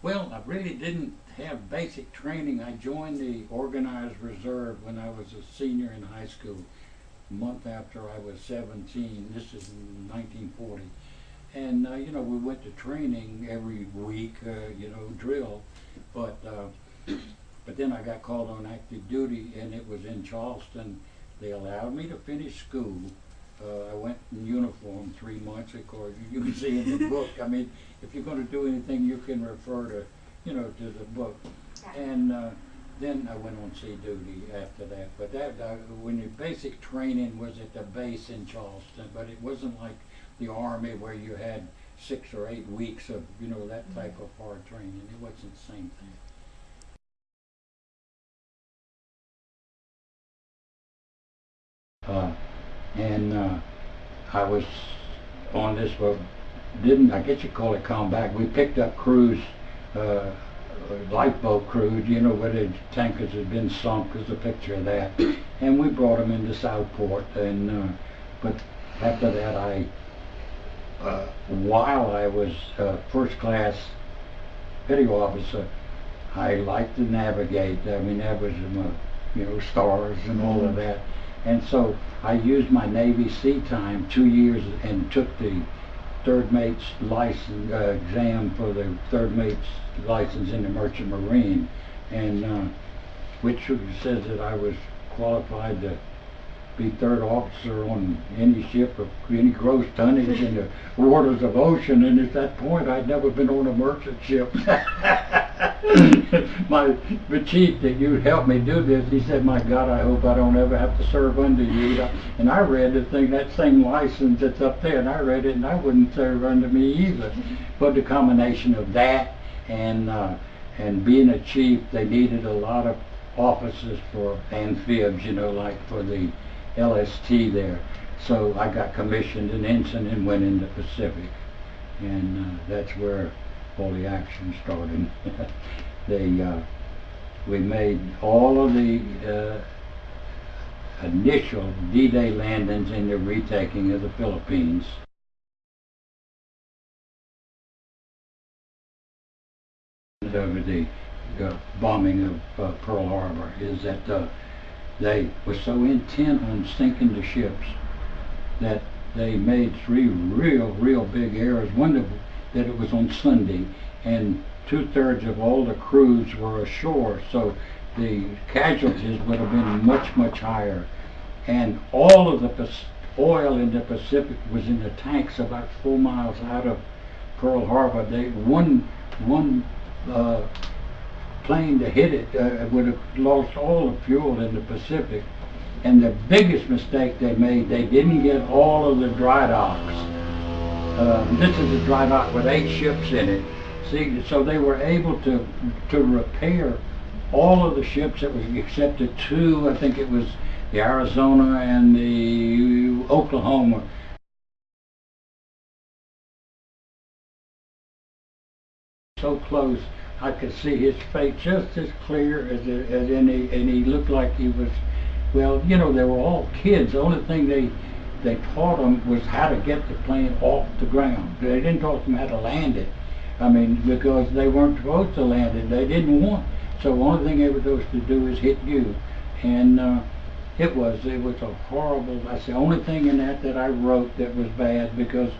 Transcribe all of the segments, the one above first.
Well, I really didn't have basic training. I joined the organized reserve when I was a senior in high school, a month after I was 17. This is in 1940. And, we went to training every week, drill. But, but then I got called on active duty, and it was in Charleston. They allowed me to finish school. I went in uniform 3 months, of course. You can see in the book. I mean, if you're going to do anything, you can refer to, to the book. And then I went on sea duty after that. But when your basic training was at the base in Charleston, but it wasn't like the Army where you had 6 or 8 weeks of, that type of hard training. It wasn't the same thing. And I was on this, well, didn't, I guess you call it combat. We picked up crews, uh, lifeboat crews, where the tankers had been sunk. There's a picture of that. And we brought them into Southport. But after that, while I was first class video officer, I liked to navigate. I mean, that was, stars and all of that. And so I used my Navy Sea time 2 years and took the third mate's license exam for the third mate's license in the Merchant Marine, and which says that I was qualified to be third officer on any ship of any gross tonnage in the waters of ocean. And at that point, I'd never been on a merchant ship. The chief that you helped me do this, he said, "My God, I hope I don't ever have to serve under you." And I read the thing, that same license that's up there, and I read it, and I wouldn't serve under me either. But the combination of that and being a chief, they needed a lot of officers for amphibs, like for the LST there. So I got commissioned an ensign and went in the Pacific, and that's where all the action started. We made all of the initial D-Day landings in the retaking of the Philippines. Over the bombing of Pearl Harbor is that they were so intent on sinking the ships that they made three real big errors. One that it was on Sunday, and 2/3 of all the crews were ashore, so the casualties would have been much higher. And all of the oil in the Pacific was in the tanks about 4 miles out of Pearl Harbor. One plane to hit it would have lost all the fuel in the Pacific. And the biggest mistake they made, they didn't get all of the dry docks. This is a dry dock with 8 ships in it. See, so they were able to repair all of the ships that was except the 2, I think it was the Arizona and the Oklahoma. So close, I could see his face just as clear as any, and he looked like he was, well, they were all kids. The only thing they taught them was how to get the plane off the ground. They didn't taught them how to land it. I mean, because they weren't supposed to land it. They didn't want. So the only thing they were supposed to do is hit you. And it was a horrible, that's the only thing in that I wrote that was bad, because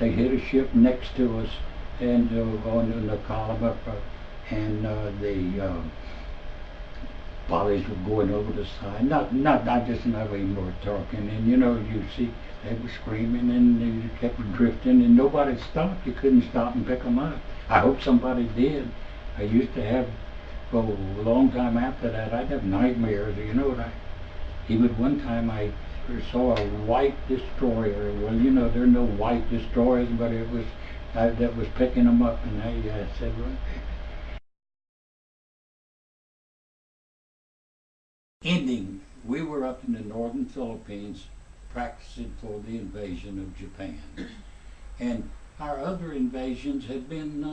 they hit a ship next to us and going in the column up, and the volleys were going over the side. Not just now we were talking, and you see they were screaming and they kept drifting, and nobody stopped. You couldn't stop and pick them up. I hope somebody did. I used to have, well, a long time after that, I'd have nightmares. Even one time I saw a white destroyer. Well, there are no white destroyers, but it was that was picking them up, and I said, well, ending, we were up in the northern Philippines practicing for the invasion of Japan. And our other invasions had been,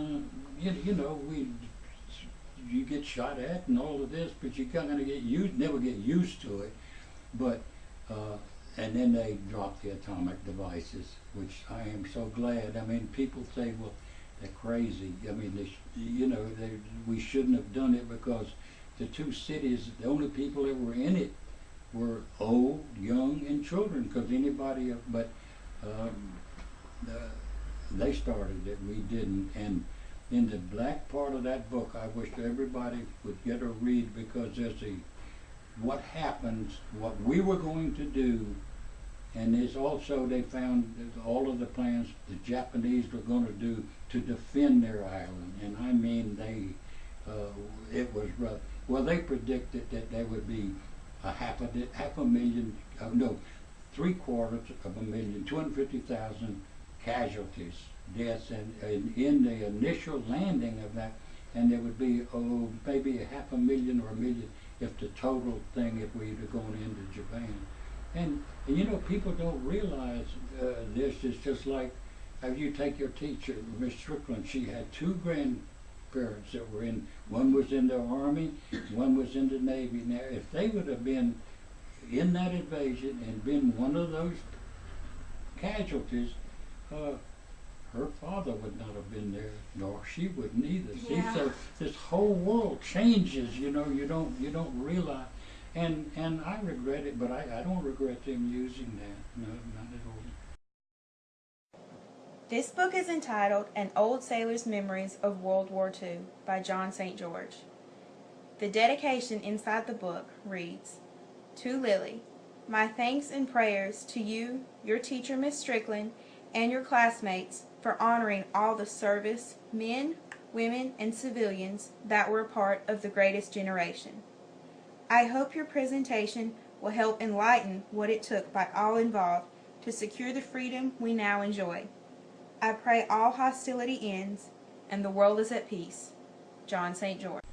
you get shot at and all of this, but you kind of never get used to it. But, and then they dropped the atomic devices, which I am so glad. I mean, people say, well, they're crazy. I mean, we shouldn't have done it because the two cities, the only people that were in it were old, young, and children. Because anybody, but um, they started it, we didn't. And in the black part of that book, I wish everybody would get a read because there's what happens, what we were going to do, and there's also they found that all of the plans the Japanese were going to do to defend their island, and I mean it was rough. Well, they predicted that there would be half a million, no, 750,000, 250,000 casualties, deaths, and in the initial landing of that, and there would be maybe a 500,000 or a million if the total thing if we'd have gone into Japan. And people don't realize this is just like if you take your teacher, Miss Strickland. She had two grandparents that were in. One was in the Army, one was in the Navy. Now, if they would have been in that invasion and been one of those casualties, her father would not have been there, nor she wouldn't either. Yeah. See, so this whole world changes. You don't realize. And I regret it, but I don't regret them using that. No, not at all. This book is entitled An Old Sailor's Memories of World War II by John St. George. The dedication inside the book reads, To Lily, my thanks and prayers to you, your teacher Miss Strickland, and your classmates for honoring all the service, men, women, and civilians that were a part of the greatest generation. I hope your presentation will help enlighten what it took by all involved to secure the freedom we now enjoy. I pray all hostility ends and the world is at peace. John St. George.